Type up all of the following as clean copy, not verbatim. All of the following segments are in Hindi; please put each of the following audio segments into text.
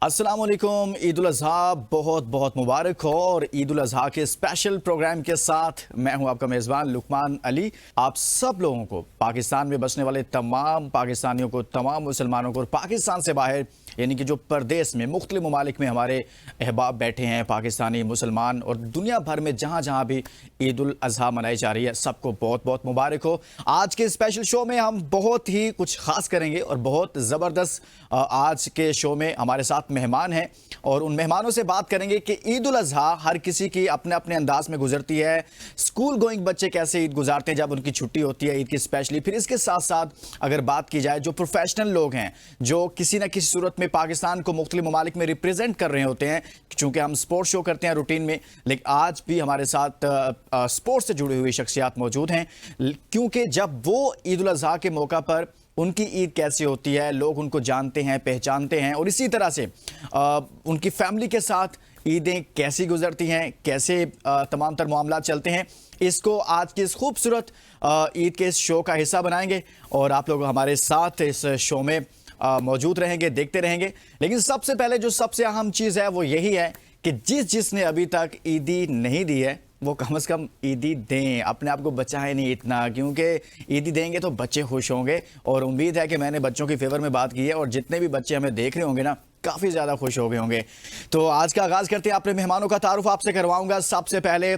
अस्सलाम वालेकुम। ईद उल अज़हा बहुत बहुत मुबारक हो। और ईद उल अज़हा के स्पेशल प्रोग्राम के साथ मैं हूं आपका मेज़बान लुकमान अली। आप सब लोगों को, पाकिस्तान में बसने वाले तमाम पाकिस्तानियों को, तमाम मुसलमानों को और पाकिस्तान से बाहर यानी कि जो परदेश में मुख्तलिफ ममालिक में हमारे अहबाब बैठे हैं, पाकिस्तानी मुसलमान और दुनिया भर में जहाँ जहाँ भी ईद उल अज़हा मनाई जा रही है, सबको बहुत बहुत मुबारक हो। आज के स्पेशल शो में हम बहुत ही कुछ ख़ास करेंगे और बहुत ज़बरदस्त आज के शो में हमारे साथ मेहमान हैं और उन मेहमानों से बात करेंगे कि ईद उल अज़हा हर किसी की अपने अपने अंदाज में गुजरती है। स्कूल गोइंग बच्चे कैसे ईद गुजारते हैं जब उनकी छुट्टी होती है ईद की स्पेशली। फिर इसके साथ साथ अगर बात की जाए जो प्रोफेशनल लोग हैं, जो किसी न किसी सूरत में पाकिस्तान को मुख्तलिफ ममालिक में रिप्रेजेंट कर रहे होते हैं, चूँकि हम स्पोर्ट्स शो करते हैं रूटीन में, लेकिन आज भी हमारे साथ स्पोर्ट्स से जुड़ी हुई शख्सियात मौजूद हैं। क्योंकि जब वो ईद उल अज़हा के मौका पर उनकी ईद कैसी होती है, लोग उनको जानते हैं, पहचानते हैं, और इसी तरह से उनकी फैमिली के साथ ईदें कैसी गुजरती हैं, कैसे तमाम तर मामला चलते हैं, इसको आज की इस खूबसूरत ईद के इस शो का हिस्सा बनाएंगे और आप लोग हमारे साथ इस शो में मौजूद रहेंगे, देखते रहेंगे। लेकिन सबसे पहले जो सबसे अहम चीज़ है वो यही है कि जिसने अभी तक ईदी नहीं दी है वो कम से कम ईदी दें, अपने आप को बचाएं नहीं इतना, क्योंकि ईदी देंगे तो बच्चे खुश होंगे। और उम्मीद है कि मैंने बच्चों की फेवर में बात की है और जितने भी बच्चे हमें देख रहे होंगे ना, काफ़ी ज़्यादा खुश हो गए होंगे। तो आज का आगाज़ करते हैं। अपने मेहमानों का तारुफ आपसे करवाऊंगा। सबसे पहले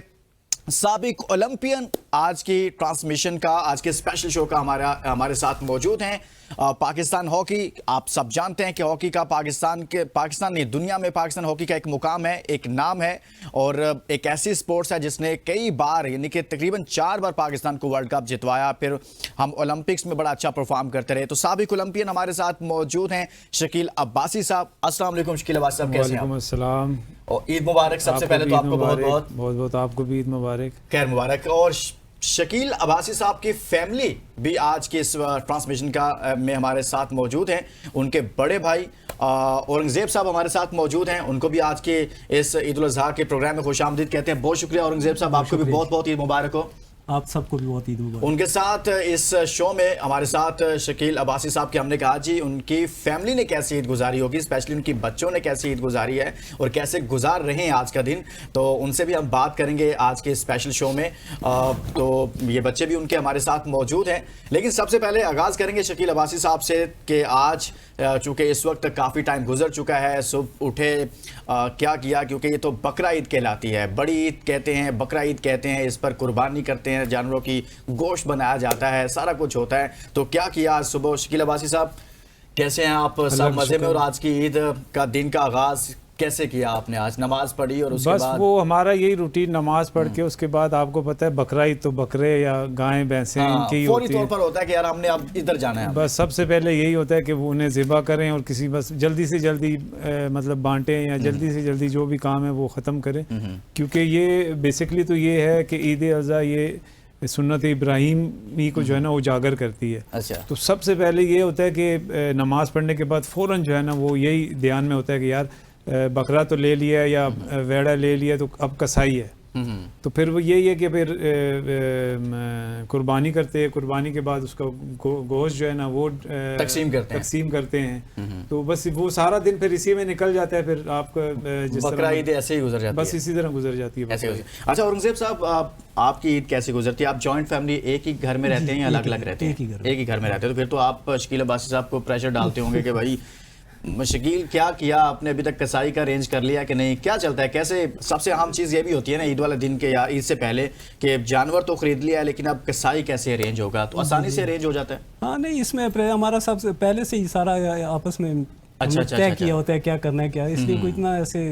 साबिक ओलंपियन आज की ट्रांसमिशन का, आज के स्पेशल शो का हमारे साथ मौजूद हैं। पाकिस्तान हॉकी, आप सब जानते हैं कि हॉकी का पाकिस्तान नहीं दुनिया में पाकिस्तान हॉकी का एक मुकाम है, एक नाम है और एक ऐसी स्पोर्ट्स है जिसने कई बार यानी कि तकरीबन 4 बार पाकिस्तान को वर्ल्ड कप जितवाया। फिर हम ओलंपिक्स में बड़ा अच्छा परफॉर्म करते रहे। तो साबिक ओलंपियन हमारे साथ मौजूद हैं शकील अब्बासी साहब। अस्सलाम वालेकुम शकील अब्बासी साहब, कैसे हैं? वालेकुम अस्सलाम और ईद मुबारक। सबसे पहले तो आपको बहुत बहुत आपको भी ईद मुबारक, खैर मुबारक। और शकील अब्बासी साहब की फैमिली भी आज के इस ट्रांसमिशन का में हमारे साथ मौजूद हैं। उनके बड़े भाई औरंगजेब साहब हमारे साथ मौजूद हैं। उनको भी आज के इस ईद उल अज़हा के प्रोग्राम में खुशामदीद कहते हैं। बहुत शुक्रिया औरंगजेब साहब, आपको भी बहुत बहुत ईद मुबारक हो। आप सबको भी बहुत ईद मुबारक। उनके साथ इस शो में हमारे साथ शकील अब्बासी साहब के हमने कहा जी उनकी फैमिली ने कैसी ईद गुजारी होगी, स्पेशली उनकी बच्चों ने कैसी ईद गुजारी है और कैसे गुजार रहे हैं आज का दिन, तो उनसे भी हम बात करेंगे आज के स्पेशल शो में। तो ये बच्चे भी उनके हमारे साथ मौजूद हैं। लेकिन सबसे पहले आगाज़ करेंगे शकील अब्बासी साहब से कि आज चूँकि इस वक्त काफ़ी टाइम गुजर चुका है, सुबह उठे क्या किया, क्योंकि ये तो बकरा ईद कहलाती है, बड़ी ईद कहते हैं, बकरा ईद कहते हैं। इस पर कुर्बानी करते हैं, जानवरों की गोश्त बनाया जाता है, सारा कुछ होता है। तो क्या किया आज सुबह? शकील अब्बासी साहब कैसे हैं आप? सब मज़े में? और आज की ईद का दिन का आगाज़ कैसे किया आपने? आज नमाज पढ़ी और उसके बस बाद? वो हमारा यही रूटीन, नमाज पढ़ के उसके बाद आपको पता है बकरा ईद तो बकरे या गायें भैंसें इनकी फौरी होती तौर है। पर होता है कि यार हमने अब इधर जाना है। बस सबसे पहले यही होता है कि वो उन्हें ज़िबा करें और किसी बस जल्दी से जल्दी मतलब बांटें या जल्दी से जल्दी जो भी काम है वो ख़त्म करें। क्योंकि ये बेसिकली तो ये है कि ईद अज़हा ये सुन्नत इब्राहिमी को जो है ना उजागर करती है। अच्छा। तो सबसे पहले ये होता है कि नमाज पढ़ने के बाद फ़ौरन जो है ना वो यही ध्यान में होता है कि यार बकरा तो ले लिया या वेड़ा ले लिया, तो अब कसाई है। तो फिर वो यही है कि फिर कुर्बानी करते हैं। कुर्बानी के बाद उसका गोश्त जो है ना वो तकसीम करते हैं। तो बस वो सारा दिन फिर इसी में निकल जाता है। फिर आपका जिस बकरा ईद ऐसे ही गुजर जाती है, बस इसी तरह गुजर जाती है। अच्छा औरंगजेब साहब, आपकी ईद कैसे गुजरती है? आप जॉइंट फैमिली एक ही घर में रहते हैं या अलग अलग रहते हैं? एक ही घर में रहते हैं। तो फिर तो आप शकील अब्बासी साहब को प्रेशर डालते होंगे कि भाई शकील क्या किया आपने, अभी तक कसाई का अरेंज कर लिया कि नहीं, क्या चलता है कैसे? सबसे अहम चीज़ ये भी होती है ना ईद वाले दिन के या ईद से पहले कि जानवर तो खरीद लिया है लेकिन अब कसाई कैसे अरेंज होगा? तो आसानी से अरेंज हो जाता है? हाँ नहीं, इसमें हमारा सबसे पहले से ही सारा आपस में तय किया होता है क्या करना है क्या, इसलिए कोई इतना ऐसे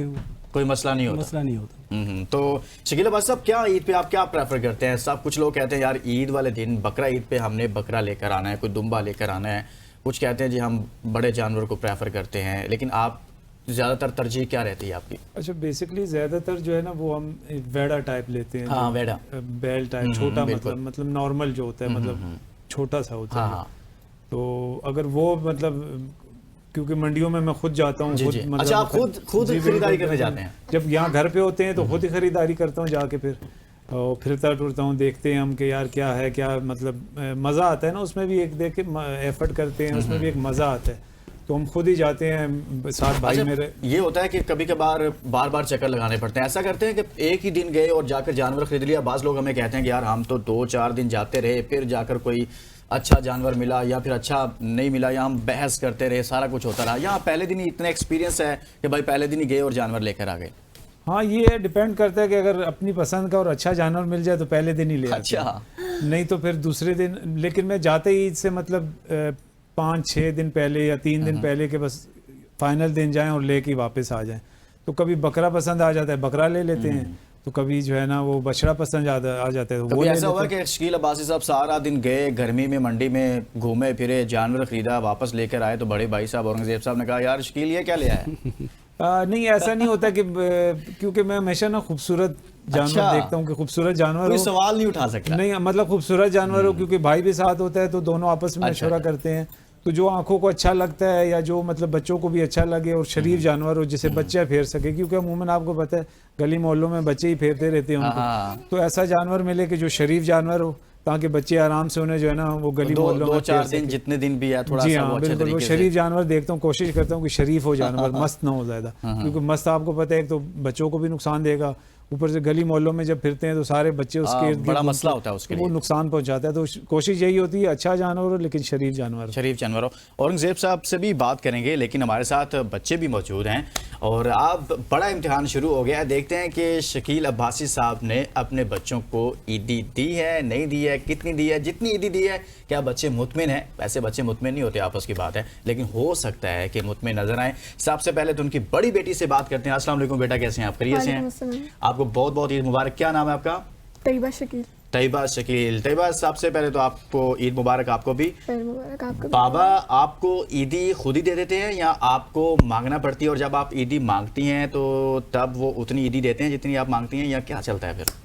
कोई मसला नहीं होता। तो शकील अब्बासी साहब, क्या ईद पे आप क्या प्रेफर करते हैं? सब कुछ लोग कहते हैं यार ईद वाले दिन बकरा ईद पे हमने बकरा लेकर आना है, कोई दुम्बा लेकर आना है। कुछ कहते हैं जी हम बड़े जानवर को प्रेफर करते हैं, लेकिन आप ज़्यादातर तरजीह क्या रहती है आपकी? अच्छा, बेसिकली ज़्यादातर जो है ना वो हम वेड़ा टाइप लेते हैं। हाँ, वेड़ा, बैल टाइप, छोटा मतलब नॉर्मल जो होता है, मतलब छोटा सा होता है। तो अगर वो मतलब क्योंकि मंडियों में मैं खुद जाता हूँ, मतलब अच्छा आप खुद खरीदारी करने जाते हैं? जब यहाँ घर पे होते हैं तो खुद ही खरीदारी करता हूँ जाके, फिर और फिरता टूरता हूँ, देखते हैं हम कि यार क्या है क्या, मतलब मज़ा आता है ना उसमें भी, एक देख के एफर्ट करते हैं उसमें भी एक मज़ा आता है। तो हम खुद ही जाते हैं, साथ भाई अच्छा, मेरे। ये होता है कि कभी कभार बार बार चक्कर लगाने पड़ते हैं, ऐसा करते हैं कि एक ही दिन गए और जाकर जानवर खरीद लिया। बाज़ लोग हमें कहते हैं कि यार हम तो 2-4 दिन जाते रहे, फिर जाकर कोई अच्छा जानवर मिला या फिर अच्छा नहीं मिला, या हम बहस करते रहे, सारा कुछ होता रहा। यहाँ पहले दिन ही इतना एक्सपीरियंस है कि भाई पहले दिन ही गए और जानवर लेकर आ गए। हाँ, ये डिपेंड करता है कि अगर अपनी पसंद का और अच्छा जानवर मिल जाए तो पहले दिन ही ले आते हैं। अच्छा, नहीं तो फिर दूसरे दिन। लेकिन मैं जाते ही से मतलब 5-6 दिन पहले या 3 दिन पहले के बस फाइनल दिन जाएं और लेके वापस आ जाएं। तो कभी बकरा पसंद आ जाता है, बकरा ले लेते हैं, तो कभी जो है ना वो बछड़ा पसंद आ जाता है, तो वो कभी ले ऐसा हुआ लेते हैं। कि शकील अब्बासी साहब सारा दिन गए गर्मी में, मंडी में घूमे फिरे, जानवर खरीदा, वापस लेकर आए तो बड़े भाई साहब औरंगजेब साहब ने कहा यार शकील ये क्या ले आया? नहीं, ऐसा नहीं होता कि क्योंकि मैं हमेशा ना खूबसूरत जानवर अच्छा। देखता हूँ कि खूबसूरत जानवर कोई हो। सवाल नहीं उठा सकता। नहीं, मतलब खूबसूरत जानवर हो, क्योंकि भाई भी साथ होता है तो दोनों आपस में अच्छा, मशवरा करते हैं। तो जो आंखों को अच्छा लगता है या जो मतलब बच्चों को भी अच्छा लगे और शरीफ जानवर हो जिसे बच्चा फेर सके, क्योंकि अमूमन आपको पता है गली मोहल्लों में बच्चे ही फेरते रहते हैं हाँ। उनको। तो ऐसा जानवर मिले कि जो शरीफ जानवर हो, ताकि बच्चे आराम से उन्हें जो है ना वो गली मोहल्लों में 2-4 फेर दिन सके। जितने दिन भी है थोड़ा जी सा हाँ, वो अच्छे बिल्कुल। वो तरीके से। शरीफ जानवर देखता हूँ, कोशिश करता हूँ कि शरीफ हो जानवर, मस्त ना हो ज्यादा, क्योंकि मस्त आपको पता है एक तो बच्चों को भी नुकसान देगा, ऊपर से गली मोहल्लों में जब फिरते हैं तो सारे बच्चे उसके इर्द बड़ा गिर्द मसला होता है उसके वो लिए। नुकसान पहुंचाता है। तो कोशिश यही होती है अच्छा जानवर हो लेकिन शरीफ जानवर हो। शरीफ जानवर हो। औरंगजेब साहब से भी बात करेंगे, लेकिन हमारे साथ बच्चे भी मौजूद हैं और अब बड़ा इम्तिहान शुरू हो गया है। देखते हैं कि शकील अब्बासी साहब ने अपने बच्चों को ईदी दी है, नहीं दी है, कितनी दी है, जितनी ईदी दी है क्या बच्चे मुतमिन हैं? वैसे बच्चे मुतमिन नहीं होते, आपस की बात है, लेकिन हो सकता है कि मुतमिन नजर आए। सबसे पहले तो उनकी बड़ी बेटी से बात करते हैं। अस्सलाम वालेकुम बेटा, कैसे हैं आप? खैरियत से हैं? आपको बहुत बहुत ईद मुबारक। क्या नाम है आपका? तैयबा शकील। तैयबा शकील। तैयबा, सबसे पहले तो आपको ईद मुबारक, आपको भी। मुबारक आपको। बाबा आपको ईदी खुद ही दे देते हैं या आपको मांगना पड़ती है? और जब आप ईदी मांगती हैं तो तब वो उतनी ईदी देते हैं जितनी आप मांगती हैं, या क्या चलता है फिर?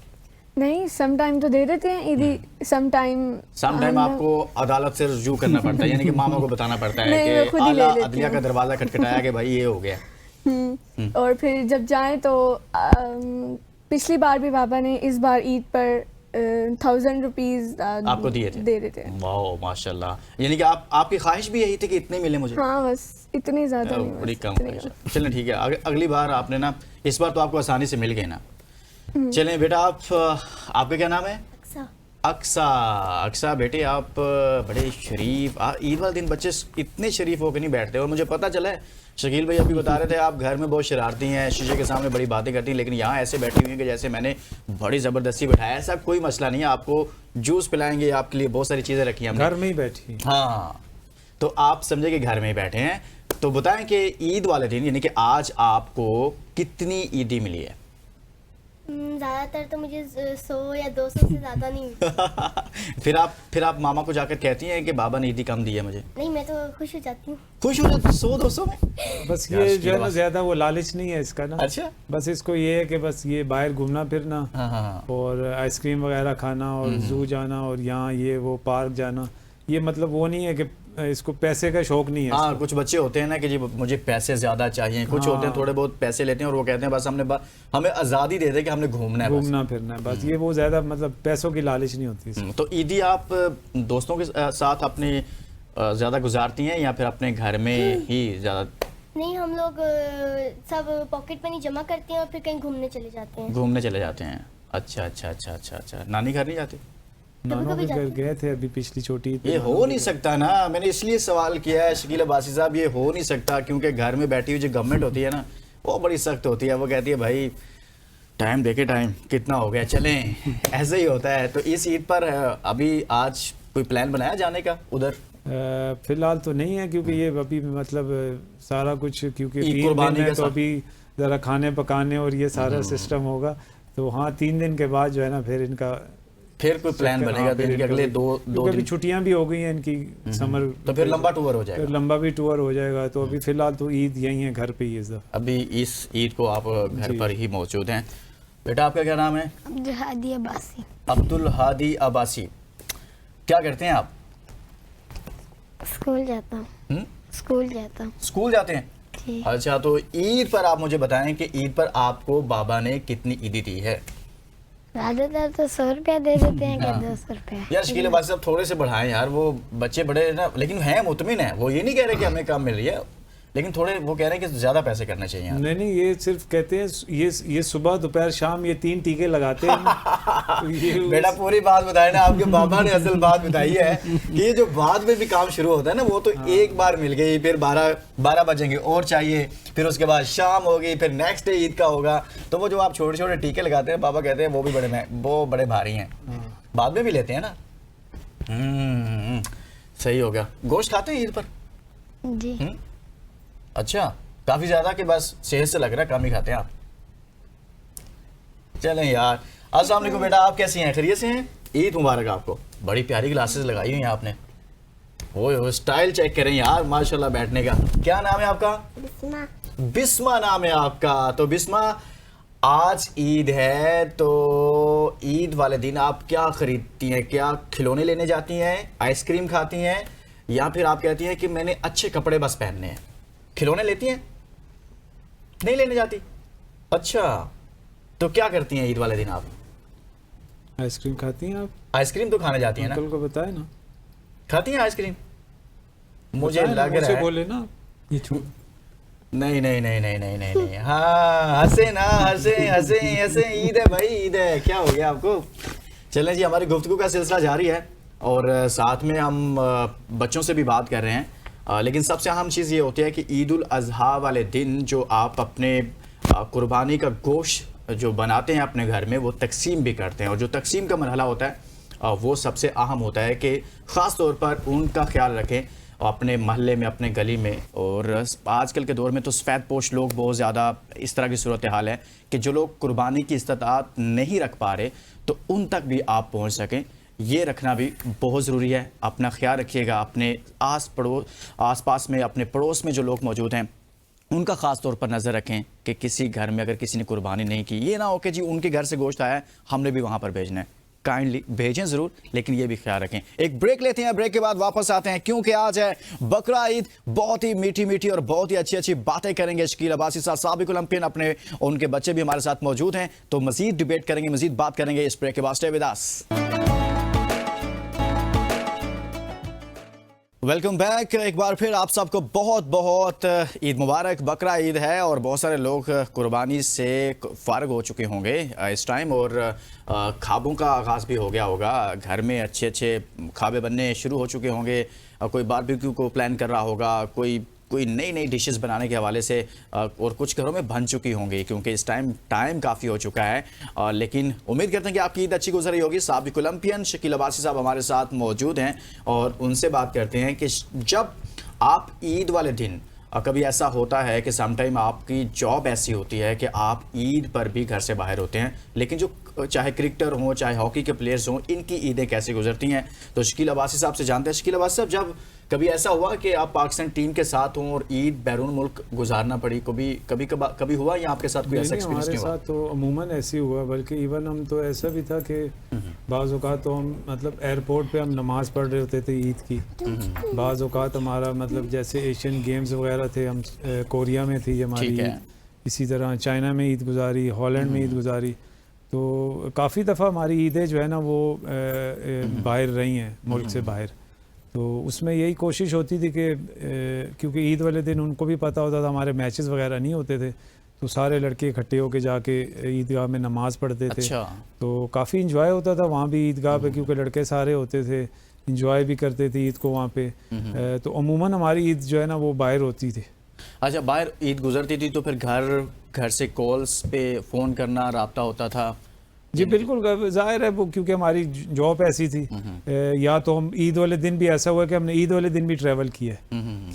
नहीं, सम टाइम तो दे देते हैं ईदी, सम टाइम आपको अदालत से रुजू करना पड़ता है, यानी कि मामा को बताना पड़ता है नहीं, मैं कि खुद ही ले आला लेती अदलिया हूँ। का दरवाजा खटखटाया कि भाई ये हो गया। और फिर जब जाएं तो पिछली बार भी बाबा ने इस बार ईद पर 1000 रुपीज आपको दिए थे? दे देते हैं। वाह माशाल्लाह। यानी कि आपकी ख्वाहिश भी यही थी कि इतने मिले मुझे? हाँ, बस इतनी ज्यादा नहीं, बड़ी बस कम इतनी ख्वाहिश है। चलें ठीक है, अगली बार आपने ना, इस बार तो आपको आसानी से मिल गए ना। चलें बेटा, आपका क्या नाम है? अक्सा। अक्सा बेटे, आप बड़े शरीफ, ईद वाले दिन बच्चे इतने शरीफ होकर नहीं बैठते। और मुझे पता चला है, शकील भाई अभी बता रहे थे आप घर में बहुत शरारती हैं, शीशे के सामने बड़ी बातें करती हैं, लेकिन यहाँ ऐसे बैठी हुई हैं कि जैसे मैंने बड़ी ज़बरदस्ती बैठाया। ऐसा कोई मसला नहीं है, आपको जूस पिलाएंगे, आपके लिए बहुत सारी चीज़ें रखी हैं हमने। घर में ही बैठी। हाँ, तो आप समझे कि घर में ही बैठे हैं। तो बताएं कि ईद वाले दिन, यानी कि आज आपको कितनी ईदी मिली है? ज़्यादातर तो मुझे 100 या 200 से ज़्यादा नहीं मिलती। फिर आप मामा को जाकर कहती हैं कि बाबा ने ईदी कम दी है मुझे? नहीं, मैं तो खुश हो जाती हूँ। खुश हो जाते 100-200 में? बस यार, ये इसकी जो है ना आवाज़- ज्यादा वो लालच नहीं है इसका ना। अच्छा। बस इसको ये है कि बस ये बाहर घूमना फिरना हाँ हाँ हाँ। और आइसक्रीम वगैरह खाना और जू जाना और यहाँ ये वो पार्क जाना, ये मतलब वो नहीं है कि इसको पैसे का शौक नहीं है हाँ, इसको। कुछ बच्चे होते हैं ना कि जी मुझे पैसे ज्यादा चाहिए, कुछ होते हैं थोड़े बहुत पैसे लेते हैं और वो कहते हैं बस हमें आज़ादी दे दे कि हमने घूमना है बस। घूमना फिरना है बस, ये वो ज्यादा मतलब पैसों की लालच नहीं होती इसमें। तो ईदी आप दोस्तों के साथ अपने ज्यादा गुजारती हैं या फिर अपने घर में ही ज्यादा? नहीं, हम लोग सब पॉकेट मनी जमा करते हैं और फिर कहीं घूमने चले जाते हैं। घूमने चले जाते हैं। अच्छा अच्छा अच्छा अच्छा अच्छा। नानी घर नहीं जाते? नानों के जाते घर हैं। गए थे अभी पिछली छोटी ईद पे। ये हो नहीं सकता ना, मैंने इसलिए सवाल किया है शकील अब्बासी साहब, ये हो नहीं सकता क्योंकि घर में बैठी हुई जो गवर्नमेंट होती है ना, वो बड़ी सख्त होती है। वो कहती है भाई टाइम देखे, टाइम कितना हो गया, चलें। ऐसे ही होता है। तो इस ईद पर अभी आज कोई प्लान बनाया जाने का उधर? फिलहाल तो नहीं है क्योंकि ये अभी मतलब सारा कुछ क्योंकि ईद 3 कुर्बानी दिन है के तो साथ। अभी ज़रा खाने पकाने और ये सारा सिस्टम होगा। तो हाँ, 3 दिन के बाद जो है ना फिर इनका फिर कोई प्लान हाँ, बनेगा फिर दिन के इनका अगले भी- दो क्योंकि अभी दिन? छुट्टियां भी हो गई हैं इनकी समर, तो फिर लंबा टूर हो फिर जाएगा। लंबा भी टूर हो जाएगा। तो अभी फिलहाल तो ईद यही है, घर पे ही इस दफा। अभी इस ईद को आप घर जी। पर ही मौजूद हैं। बेटा आपका क्या नाम है? अब्दुल हादी अब्बासी। अब्दुल हादी अब्बासी। क्या करते हैं आप? स्कूल जाता हूँ। हम्म? स्कूल जाता हूँ स्कूल जाते हैं? जी। अच्छा, तो ईद पर आप मुझे बताएं कि ईद पर आपको बाबा ने कितनी ईदी दी है? ज़्यादातर तो 100 रुपया दे देते हैं, क्या हाँ। 200 रुपया। यार शकील अब्बासी साहब थोड़े से बढ़ाएं यार, वो बच्चे बड़े ना, लेकिन हैं मुतमिन है, वो ये नहीं कह रहे कि हमें कम मिल रही है। लेकिन थोड़े वो कह रहे हैं कि ज़्यादा पैसे करने चाहिए यहाँ। नहीं, ये सिर्फ कहते हैं ये सुबह दोपहर शाम ये 3 टीके लगाते हैं तो ये बेटा पूरी बात बताए ना, आपके पापा ने असल बात बताई है कि ये जो बाद में भी काम शुरू होता है ना, वो तो एक बार मिल गई, फिर 12 बजेंगे और चाहिए, फिर उसके बाद शाम होगी, फिर नेक्स्ट डे ईद का होगा। तो वो जो आप छोटे छोटे टीके लगाते हैं, पापा कहते हैं वो भी बड़े भारी हैं, बाद में भी लेते हैं ना। सही हो गया। गोश्त खाते हैं ईद पर? जी। अच्छा, काफी ज्यादा कि बस सेहत से लग रहा है कम ही खाते हैं आप। चलें यार, अस्सलाम वालेकुम बेटा, आप कैसी हैं? खैरियत से हैं? ईद मुबारक आपको। बड़ी प्यारी ग्लासेस लगाई हुई हैं आपने। ओए स्टाइल चेक करें यार, माशाल्लाह बैठने का। क्या नाम है आपका? बिस्मा। बिस्मा नाम है आपका। तो बिस्मा, आज ईद है, तो ईद वाले दिन आप क्या खरीदती हैं? क्या खिलौने लेने जाती हैं, आइसक्रीम खाती हैं, या फिर आप कहती हैं कि मैंने अच्छे कपड़े बस पहनने हैं? खिलौने लेती हैं? नहीं लेने जाती? अच्छा, तो क्या करती हैं ईद वाले दिन आप? आइसक्रीम खाती हैं आप? आइसक्रीम तो खाने जाती हैं ना? अंकल को बताए ना। खाती हैं आइसक्रीम? मुझे बताएं ना, लग मुझसे रहा है बोले ना। ये छोड़ नहीं। हाँ, हंसे ना, हंसे। ईद है भाई, ईद है। क्या हो गया आपको? चलें जी, हमारी गुफ्तगू का सिलसिला जारी है और साथ में हम बच्चों से भी बात कर रहे हैं। लेकिन सबसे अहम चीज़ ये होती है कि ईद उल अज़हा वाले दिन जो आप अपने कुर्बानी का गोश्त जो बनाते हैं अपने घर में, वो तकसीम भी करते हैं। और जो तकसीम का मरहला होता है वो सबसे अहम होता है कि ख़ास तौर पर उनका ख्याल रखें अपने महल्ले में, अपने गली में। और आजकल के दौर में तो सफ़ेद पोश लोग बहुत ज़्यादा इस तरह की सूरत हाल है कि जो लोग कुर्बानी की इस्तात नहीं रख पा रहे, तो उन तक भी आप पहुँच सकें, ये रखना भी बहुत ज़रूरी है। अपना ख्याल रखिएगा। अपने आस पास में, अपने पड़ोस में जो लोग मौजूद हैं, उनका ख़ास तौर पर नज़र रखें कि किसी घर में अगर किसी ने कुर्बानी नहीं की, ये ना हो कि जी उनके घर से गोश्त आया है, हमने भी वहाँ पर भेजना है। काइंडली भेजें ज़रूर, लेकिन ये भी ख्याल रखें। एक ब्रेक लेते हैं, ब्रेक के बाद वापस आते हैं, क्योंकि आज है बकरा ईद। बहुत ही मीठी और बहुत ही अच्छी बातें करेंगे। शकील अब्बासी साहब, साबिक ओलंपियन, अपने उनके बच्चे भी हमारे साथ मौजूद हैं, तो मज़ीद डिबेट करेंगे, मज़ीद बात करेंगे इस ब्रेक के बाद। Stay with us. Welcome back. एक बार फिर आप सबको बहुत ईद मुबारक। बकरा ईद है और बहुत सारे लोग कुर्बानी से फ़ारग हो चुके होंगे इस टाइम, और ख्वाबों का आगाज़ भी हो गया होगा। घर में अच्छे ख्वाबे बनने शुरू हो चुके होंगे। कोई बारबेक्यू को प्लान कर रहा होगा, कोई नई डिशेस बनाने के हवाले से, और कुछ घरों में बन चुकी होंगी क्योंकि इस टाइम काफ़ी हो चुका है। लेकिन उम्मीद करते हैं कि आपकी ईद अच्छी गुजर रही होगी। साबिक ओलंपियन शकील अब्बासी साहब हमारे साथ मौजूद हैं और उनसे बात करते हैं कि जब आप ईद वाले दिन, कभी ऐसा होता है कि समटाइम आपकी जॉब ऐसी होती है कि आप ईद पर भी घर से बाहर होते हैं, लेकिन जो चाहे क्रिकेटर हों, चाहे हॉकी के प्लेयर्स हों, इनकी ईदें कैसे गुजरती हैं, तो शकील अब्बासी साहब से जानते हैं। शकील अब्बासी साहब, जब कभी ऐसा हुआ कि आप पाकिस्तान टीम के साथ हों और ईद बैरून मुल्क गुजारना पड़ी, कभी हुआ या आपके साथ कोई ऐसा एक्सपीरियंस नहीं हुआ? हमारे साथ तो अमूमन ऐसे ही हुआ, बल्कि इवन हम तो ऐसा भी था कि बाज़ औक़ात तो हम मतलब एयरपोर्ट पे हम नमाज़ पढ़ रहे होते थे ईद की। बाज़ औक़ात हमारा मतलब जैसे एशियन गेम्स वगैरह थे, हम कोरिया में थी हमारी ईद, इसी तरह चाइना में ईद गुजारी, हॉलैंड में ईद गुजारी। तो काफ़ी दफ़ा हमारी ईदें जो है ना वो बाहर रही हैं, मुल्क से बाहर। तो उसमें यही कोशिश होती थी कि क्योंकि ईद वाले दिन उनको भी पता होता था हमारे मैचेस वगैरह नहीं होते थे, तो सारे लड़के इकट्ठे होके जाके ईदगाह में नमाज़ पढ़ते थे। अच्छा। तो काफ़ी इंजॉय होता था वहाँ भी ईदगाह पे, क्योंकि लड़के सारे होते थे, इंजॉय भी करते थे ईद को वहाँ पे। तो अमूमन हमारी ईद जो है ना वो बाहर होती थी। अच्छा, बाहर ईद गुजरती थी तो फिर घर से कॉल्स पे फ़ोन करना, राब्ता होता था? जी बिल्कुल, ज़ाहिर है वो क्योंकि हमारी जॉब ऐसी थी। या तो हम ईद वाले दिन भी ऐसा हुआ कि हमने ईद वाले दिन भी ट्रैवल किया है,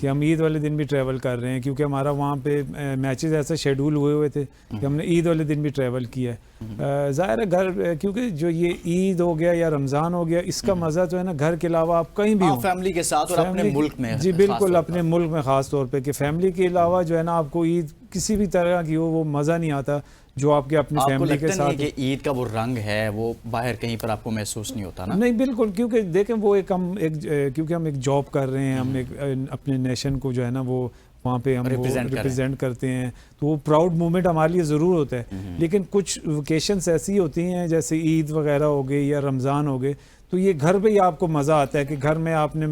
कि हम ईद वाले दिन भी ट्रैवल कर रहे हैं, क्योंकि हमारा वहाँ पे मैचेस ऐसे शेड्यूल हुए थे कि हमने ईद वाले दिन भी ट्रैवल किया है। ज़ाहिर है घर, क्योंकि जो ये ईद हो गया या रमज़ान हो गया, इसका मज़ा जो है ना घर के अलावा आप कहीं भी हो, फैमिली के साथ और अपने मुल्क में। जी बिल्कुल, अपने मुल्क में ख़ास तौर पे, कि फैमिली के अलावा जो है ना आपको ईद किसी भी तरह की हो वो मज़ा नहीं आता जो आपके अपनी फैमिली के साथ। कि ईद का वो रंग है वो बाहर कहीं पर आपको महसूस नहीं होता ना? नहीं बिल्कुल, क्योंकि देखें वो क्योंकि हम एक जॉब कर रहे हैं, हम एक अपने नेशन को जो है ना वो वहाँ पे हम रिप्रेजेंट करते हैं, तो वो प्राउड मोमेंट हमारे लिए ज़रूर होता है। लेकिन कुछ वेकेशंस ऐसी होती हैं जैसे ईद वगैरह हो गई या रमज़ान हो गए, तो ये घर पे ही आपको मज़ा आता है कि घर में आपने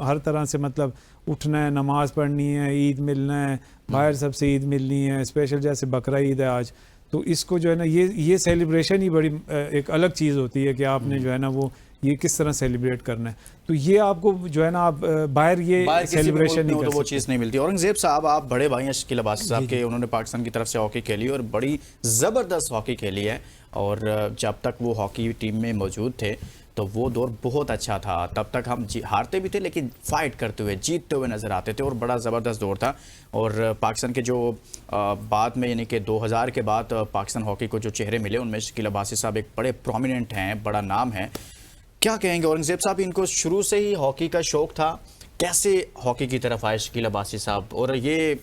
हर तरह से मतलब उठना है, नमाज पढ़नी है, ईद मिलना है, बाहर सबसे ईद मिलनी है, स्पेशल जैसे बकरा ईद है आज, तो इसको जो है ना ये सेलिब्रेशन ही बड़ी एक अलग चीज़ होती है कि आपने जो है ना वो ये किस तरह सेलिब्रेट करना है। तो ये आपको जो है ना आप बाहर ये सेलिब्रेशन नहीं कर तो वो सकते। चीज़ नहीं मिलती। औरंगजेब साहब, आप बड़े भाई हैं शकील अब्बासी साहब के, उन्होंने पाकिस्तान की तरफ से हॉकी खेली और बड़ी ज़बरदस्त हॉकी खेली है, और जब तक वो हॉकी टीम में मौजूद थे तो वो दौर बहुत अच्छा था। तब तक हम हारते भी थे लेकिन फाइट करते हुए, जीतते हुए नज़र आते थे, और बड़ा ज़बरदस्त दौर था। और पाकिस्तान के जो बाद में यानी कि 2000 के बाद पाकिस्तान हॉकी को जो चेहरे मिले उनमें शकील अब्बासी साहब एक बड़े प्रोमिनेंट हैं, बड़ा नाम है। क्या कहेंगे औरंगजेब साहब, इनको शुरू से ही हॉकी का शौक था, कैसे हॉकी की तरफ आए शकील अब्बासी साहब, और ये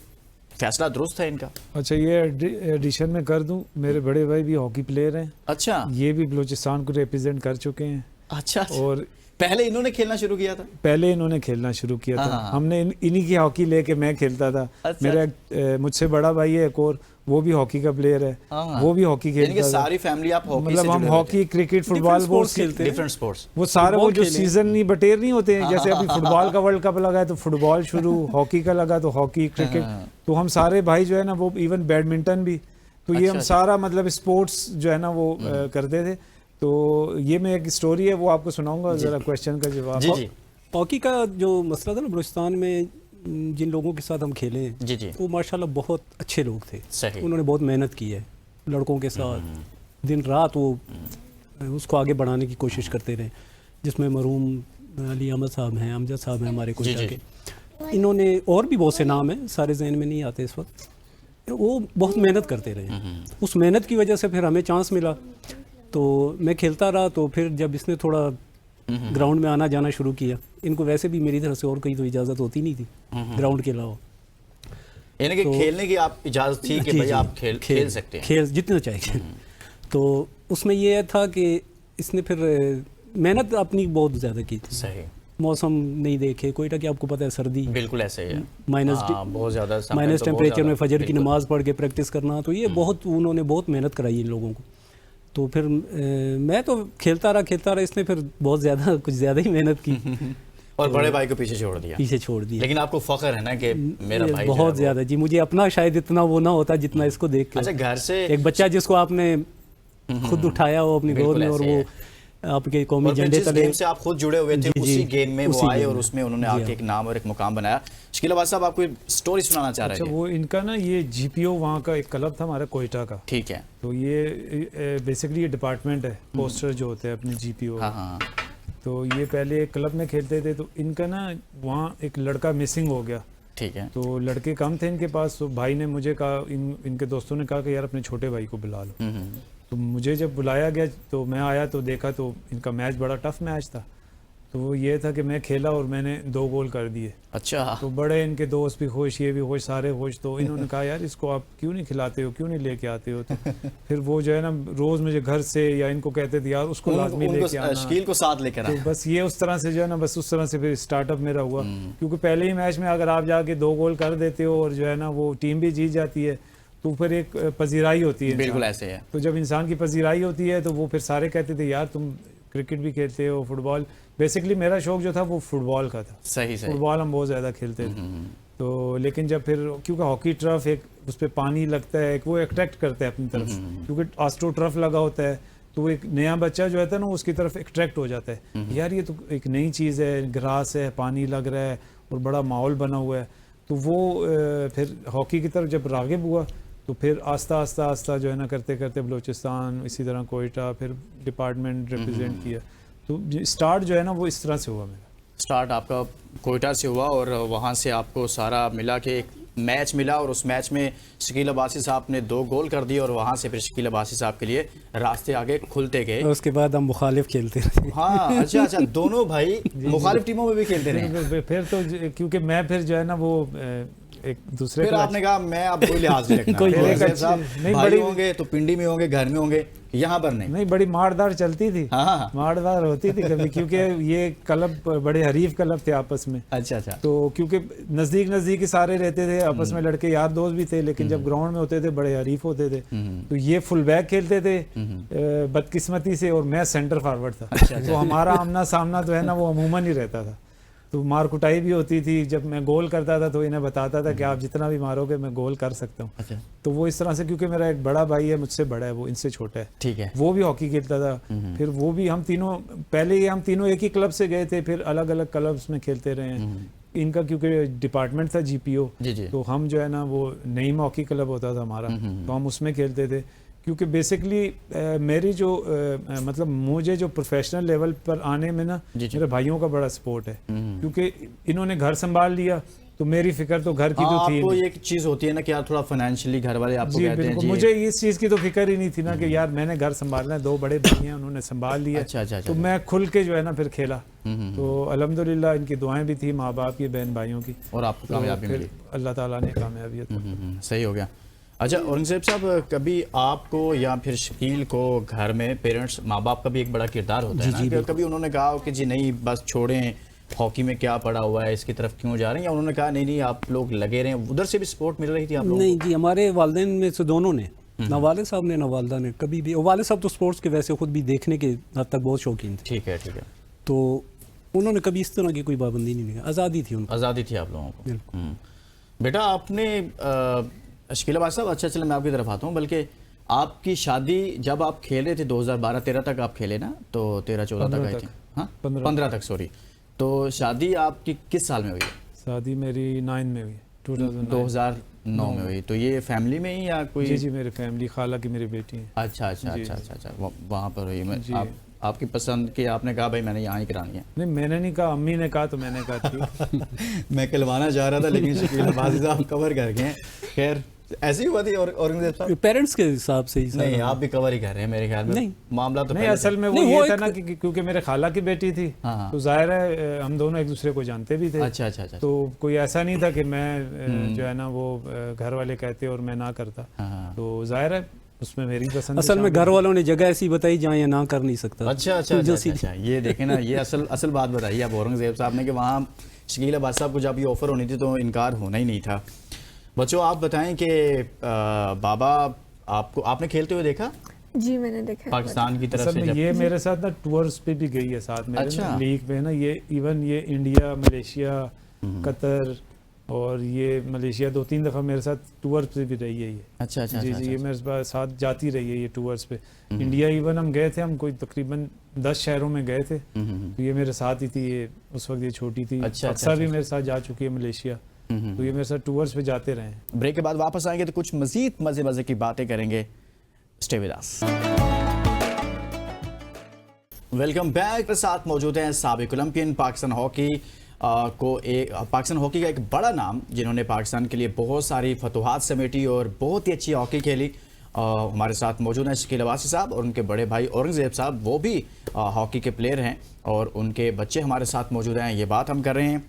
फैसला दुरुस्त है इनका? अच्छा, ये एडिशन में कर दूं, मेरे बड़े भाई भी हॉकी प्लेयर हैं। अच्छा, ये भी बलूचिस्तान को रिप्रेजेंट कर चुके हैं। अच्छा, और पहले इन्होंने खेलना शुरू किया था? पहले इन्होंने खेलना शुरू किया था। हाँ। हमने इन्हीं की हॉकी लेके मैं खेलता था। अच्छा। मेरा मुझसे बड़ा भाई है एक और, वो भी हॉकी का प्लेयर है, हाँ। वो भी हॉकी यानी कि खेलता था। सारी फैमिली आप हॉकी मतलब से हम जुड़े हुए हॉकी, क्रिकेट, फुटबॉल, वो खेलते हैं। Different sports. वो सारे वो जो खेले। सीजन नहीं बटेर नहीं होते हैं, जैसे अभी फुटबॉल का वर्ल्ड कप लगा है तो फुटबॉल शुरू, हॉकी का लगा तो हॉकी, क्रिकेट, तो हम सारे भाई जो है ना वो इवन बैडमिंटन भी, तो ये हम सारा मतलब स्पोर्ट्स जो है ना वो करते थे। तो ये मैं एक स्टोरी है वो आपको सुनाऊंगा, जरा क्वेश्चन का जवाब। जी जी हॉकी का जो मसला था ना बलूचिस्तान में, जिन लोगों के साथ हम खेले हैं जी जी, वो माशाल्लाह बहुत अच्छे लोग थे। सही। उन्होंने बहुत मेहनत की है लड़कों के साथ, दिन रात वो उसको आगे बढ़ाने की कोशिश करते रहे, जिसमें मरहूम अली अहमद साहब हैं, अमजद साहब हैं हमारे कुछ जी। के, इन्होंने और भी बहुत से नाम हैं, सारे जहन में नहीं आते इस वक्त। वो बहुत मेहनत करते रहे, उस मेहनत की वजह से फिर हमें चांस मिला, तो मैं खेलता रहा। तो फिर जब इसने थोड़ा ग्राउंड में आना जाना शुरू किया, इनको वैसे भी मेरी तरफ से और कहीं तो इजाज़त होती नहीं थी ग्राउंड के अलावा, यानी कि खेलने की आप इजाज़त थी कि जी, भाई जी, आप खेल सकते हैं, खेल जितना चाहिए। तो उसमें ये था कि इसने फिर मेहनत अपनी बहुत ज़्यादा की थी। सही। मौसम नहीं देखे, कोयटा की आपको पता है सर्दी, बिल्कुल ऐसे ही है, माइनस बहुत ज़्यादा माइनस टेम्परेचर में फजर की नमाज़ पढ़ के प्रैक्टिस करना, तो ये बहुत उन्होंने बहुत मेहनत कराई इन लोगों को। तो फिर मैं तो खेलता रहा, इसने फिर बहुत ज़्यादा कुछ ज़्यादा ही मेहनत की और बड़े भाई को पीछे छोड़ दिया। पीछे छोड़ दिया। लेकिन आपको फख्र है ना कि मेरा भाई बहुत ज़्यादा जी, मुझे अपना शायद इतना वो ना होता जितना इसको देख के। अच्छा, घर से एक बच्चा जिसको आपने खुद उठाया हो अपनी गोद में, और वो आपके कौमी और फिर झंडे जिस तले, गेम से आप खुद जुड़े हुए थे जी, उसी जी, गेम में उसी वो आए गेम और में। उसमें उन्होंने जी आके हाँ। एक नाम और एक मुकाम बनाया। शकील अब्बासी साहब, आप कोई स्टोरी सुनाना चाह रहे अच्छा, थे? वो इनका ना ये जीपीओ वहाँ का एक क्लब था हमारा कोयटा का, ठीक है। तो ये बेसिकली ये डिपार्टमेंट है, पोस्टर जो होते हैं अपने जीपीओ। हाँ हाँ, तो ये पहले एक क्लब में खेलते थे, तो इनका ना वहाँ एक लड़का मिसिंग हो गया, ठीक है। तो लड़के कम थे इनके पास, तो भाई ने मुझे कहा, इनके दोस्तों ने कहा कि यार अपने छोटे भाई को बुला लो। तो मुझे जब बुलाया गया तो मैं आया तो देखा तो इनका मैच बड़ा टफ मैच था। तो वो ये था कि मैं खेला और मैंने 2 गोल कर दिए। अच्छा, तो बड़े इनके दोस्त भी खुश, ये भी खुश, सारे खुश। तो इन्होंने कहा यार इसको आप क्यों नहीं खिलाते हो, क्यों नहीं लेके आते हो? तो फिर वो जो है ना रोज़ मुझे घर से या इनको कहते थे यार उसको लाजमी लेके आना। शकील को साथ लेकर आए। तो बस ये उस तरह से जो है ना, बस उस तरह से फिर स्टार्टअप मेरा हुआ, क्योंकि पहले ही मैच में अगर आप जाके 2 गोल कर देते हो और जो है ना वो टीम भी जीत जाती है, तो फिर एक पजीराई होती है। बिल्कुल ऐसे है। तो जब इंसान की पजीराई होती है तो वो फिर सारे कहते थे यार तुम क्रिकेट भी खेलते हो, फुटबॉल। बेसिकली मेरा शौक जो था वो फुटबॉल का था, सही सही। फुटबॉल हम बहुत ज़्यादा खेलते थे। तो लेकिन जब फिर क्योंकि हॉकी टर्फ एक उस पर पानी लगता है, एक वो अट्रैक्ट करता है अपनी तरफ, क्योंकि आस्ट्रो टर्फ लगा होता है, तो एक नया बच्चा जो है ना उसकी तरफ अट्रैक्ट हो जाता है, यार ये तो एक नई चीज़ है, ग्रास है, पानी लग रहा है और बड़ा माहौल बना हुआ है। तो वो फिर हॉकी की तरफ जब रागिब हुआ तो फिर आस्ता आस्ता जो है ना करते करते बलूचिस्तान, इसी तरह कोयटा, फिर डिपार्टमेंट रिप्रेजेंट किया। तो स्टार्ट जो है ना वो इस तरह से हुआ मेरा। स्टार्ट आपका कोयटा से हुआ और वहाँ से आपको सारा मिला के एक मैच मिला, और उस मैच में शकील अब्बासी साहब ने 2 गोल कर दिए, और वहाँ से फिर शकील अब्बासी साहब के लिए रास्ते आगे खुलते गए। और उसके बाद हम मुखालिफ खेलते रहे। हाँ, अच्छा, दोनों भाई मुखालिफ टीमों में भी खेलते रहे। फिर तो क्योंकि मैं फिर जो है ना वो एक दूसरे फिर आपने कहा मैं अब कोई लिहाज नहीं रखना। कोई औरंगजेब साहब नहीं, भाई बड़ी होंगे तो पिंडी में होंगे, घर में होंगे, यहाँ पर नहीं। बड़ी मारदार चलती थी। हाँ। मारदार होती थी कभी, क्योंकि ये क्लब बड़े हरीफ क्लब थे आपस में। अच्छा। तो क्योंकि नजदीक ही सारे रहते थे आपस में, लड़के यार दोस्त भी थे, लेकिन जब ग्राउंड में होते थे बड़े हरीफ होते थे। तो ये फुल बैक खेलते थे बदकिस्मती से, और मैं सेंटर फॉरवर्ड था। तो हमारा आमना सामना जो है ना वो अमूमन ही रहता था। तो मार कुटाई भी होती थी। जब मैं गोल करता था तो इन्हें बताता था कि आप जितना भी मारोगे मैं गोल कर सकता हूँ। अच्छा, तो वो इस तरह से, क्योंकि मेरा एक बड़ा भाई है, मुझसे बड़ा है, वो इनसे छोटा है, ठीक है। वो भी हॉकी खेलता था। फिर वो भी, हम तीनों पहले ये हम तीनों एक ही क्लब से गए थे, फिर अलग अलग क्लब्स में खेलते रहे हैं। इनका क्योंकि डिपार्टमेंट था जीपीओ, जी जी। तो हम जो है ना वो नईम हॉकी क्लब होता था हमारा, तो हम उसमें खेलते थे। क्योंकि बेसिकली मेरी जो मतलब मुझे जो प्रोफेशनल लेवल पर आने में ना जी जी। मेरे भाइयों का बड़ा सपोर्ट है, क्योंकि इन्होंने घर संभाल लिया, तो मेरी फिक्र तो घर की तो थी आपको नहीं। एक चीज होती है ना कि यार थोड़ा फाइनेंशियली घर वाले आपको जी कहते हैं बिल्कुल, जी। मुझे इस चीज़ की तो फिक्र ही नहीं थी ना कि यार मैंने घर संभालना है, 2 बड़े भाई हैं उन्होंने संभाल लिया। अच्छा, अच्छा, अच्छा, तो अच्छा। मैं खुल के जो है ना फिर खेला। तो अल्हम्दुलिल्लाह इनकी दुआएं भी थी, माँ बाप की, बहन भाइयों की, और आपको तो कामयाबी फिर मिली। अल्लाह ताला ने कामयाबी अता। सही हो गया। अच्छा औरंगजेब साहब, कभी आपको या फिर शकील को घर में पेरेंट्स, माँ बाप का भी एक बड़ा किरदार होता है ना, कि कभी उन्होंने कहा हो कि जी नहीं बस छोड़ें, हॉकी में क्या पड़ा हुआ है, इसकी तरफ क्यों जा रहे हैं, या उन्होंने कहा नहीं नहीं आप लोग लगे रहें, उधर से भी सपोर्ट मिल रही थी आप लोगों नहीं जी, हमारे वालिदैन में से दोनों ने, ना वालिद साहब ने ना वालदा ने कभी भी, और वालिद साहब तो स्पोर्ट्स के वैसे खुद भी देखने के हद तक बहुत शौकीन थे, को? ठीक है, ठीक है। तो उन्होंने कभी इस तरह की कोई पाबंदी नहीं लगाई, आज़ादी थी उनको। आज़ादी थी आप लोगों को। बिल्कुल। बेटा आपने शकील अब्बास साहब, अच्छा चलो मैं आपकी तरफ आता हूँ, बल्कि आपकी शादी जब आप खेल रहे थे 2012-13 तक आप खेले ना, तो 13-14 तक 15 आई तक। थी, हाँ 15 तक, सॉरी। तो शादी आपकी किस साल में हुई? शादी मेरी 9 में हुई, 2009। 2009 में हुई। तो ये फैमिली में ही या कोई? जी जी, मेरे फैमिली, खाला की मेरी बेटी है। अच्छा अच्छा जी। अच्छा अच्छा अच्छा, वहाँ पर हुई। जी। आपकी पसंद की, आपने कहा भाई मैंने यहाँ ही करानी है? नहीं, मैंने नहीं कहा, अम्मी ने कहा, तो मैंने कहा ठीक। मैं कहलवाना चाह रहा था लेकिन शकील अब्बासी साहब कवर कर गए। खैर ऐसी ही हुआ थी औरंगजेब साहब? पेरेंट्स के हिसाब से ही सारा। नहीं, आप भी कवर ही कर रहे हैं मेरे ख्याल में। नहीं। मामला तो नहीं, पहले असल में वो नहीं, ये वो था एक- ना कि क्योंकि मेरे खाला की बेटी थी, हाँ, हाँ। तो जाहिर है हम दोनों एक दूसरे को जानते भी थे। अच्छा अच्छा अच्छा। तो कोई ऐसा नहीं था कि मैं जो है ना वो घर वाले कहते और मैं ना करता। हाँ, हाँ। तो जाहिर है उसमें मेरी पसंद असल में घर वालों ने जगह ऐसी बताई जहाँ ये ना कर नहीं सकता। अच्छा अच्छा जो अच्छा, सीधी- अच्छा, ये देखें ना, ये असल बात बताइए आप औरंगजेब साहब ने कि वहाँ शकील अब्बास साहब को जब ये ऑफर होनी थी तो इनकार होना ही नहीं था। बच्चों आप बताएं कि बाबा आपने खेलते हुए देखा जी मैंने देखा है। पाकिस्तान की तरफ असल से में जब? ये मेरे साथ ना टूर्स पे भी गई है साथ में, अच्छा। लीग पे ना, ये इवन ये इंडिया, मलेशिया, कतर, और ये मलेशिया 2-3 दफ़ा मेरे साथ टूर्स पे भी रही है ये। अच्छा अच्छा जी अच्छा, जी, ये अच्छा, मेरे साथ जाती रही है ये टूर्स पे। इंडिया इवन हम गए थे, हम कोई तकरीबन 10 शहरों में गए थे, तो ये मेरे साथ ही थी। ये उस वक्त ये छोटी थी। अच्छा, अक्सर अच्छा, भी मेरे साथ जा चुकी है मलेशिया, तो ये मेरे साथ टूर्स पे जाते रहे हैं। ब्रेक के बाद वापस आएंगे तो कुछ मजीद मजे मजे की बातें करेंगे। Stay with us. Welcome back. साथ मौजूद हैं साबिक Olympian, Pakistan hockey Pakistan hockey का एक बड़ा नाम, जिन्होंने पाकिस्तान के लिए बहुत सारी फतुहात समेटी और बहुत ही अच्छी हॉकी खेली। हमारे साथ मौजूद हैं शकील अब्बासी साहब और उनके बड़े भाई औरंगजेब साहब, वो भी हॉकी के प्लेयर हैं और उनके बच्चे हमारे साथ मौजूद हैं। ये बात हम कर रहे हैं,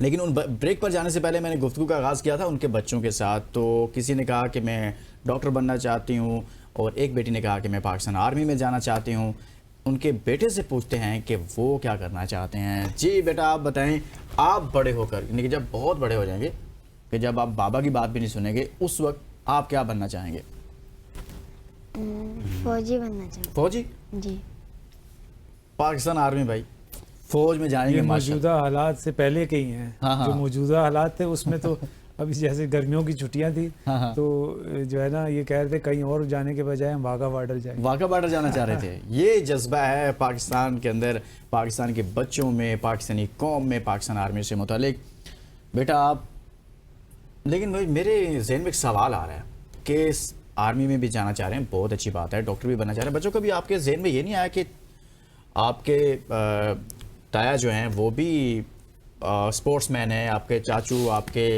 लेकिन उन ब्रेक पर जाने से पहले मैंने गुफ्तगू का आगाज़ किया था उनके बच्चों के साथ। तो किसी ने कहा कि मैं डॉक्टर बनना चाहती हूँ और एक बेटी ने कहा कि मैं पाकिस्तान आर्मी में जाना चाहती हूँ। उनके बेटे से पूछते हैं कि वो क्या करना चाहते हैं। जी बेटा आप बताएं, आप बड़े होकर यानी कि जब बहुत बड़े हो जाएंगे, कि जब आप बाबा की बात भी नहीं सुनेंगे, उस वक्त आप क्या बनना चाहेंगे? फौजी बनना चाहूँ। फौजी? जी। पाकिस्तान आर्मी भाई, फौज में जाएंगे ये माशाल्लाह। मौजूदा हालात से पहले के ही हैं। हाँ, हाँ। जो मौजूदा हालात थे उसमें तो अभी जैसे गर्मियों की छुट्टियां थी, हाँ, हाँ। तो जो है ना ये कह रहे थे कहीं और जाने के बजाय हम वाघा बॉर्डर जाएंगे। वाघा बॉर्डर जाना चाह रहे थे। ये जज्बा है पाकिस्तान के अंदर, पाकिस्तान के बच्चों में, पाकिस्तानी कौम में, पाकिस्तान आर्मी से मुतालिक। बेटा आप, लेकिन मेरे जहन में एक सवाल आ रहा है कि आर्मी में भी जाना चाह रहे हैं, बहुत अच्छी बात है, डॉक्टर भी बनना चाह रहे हैं। बच्चों कभी आपके जहन में ये नहीं आया कि आपके ताया जो हैं वो भी स्पोर्ट्समैन है, आपके चाचू, आपके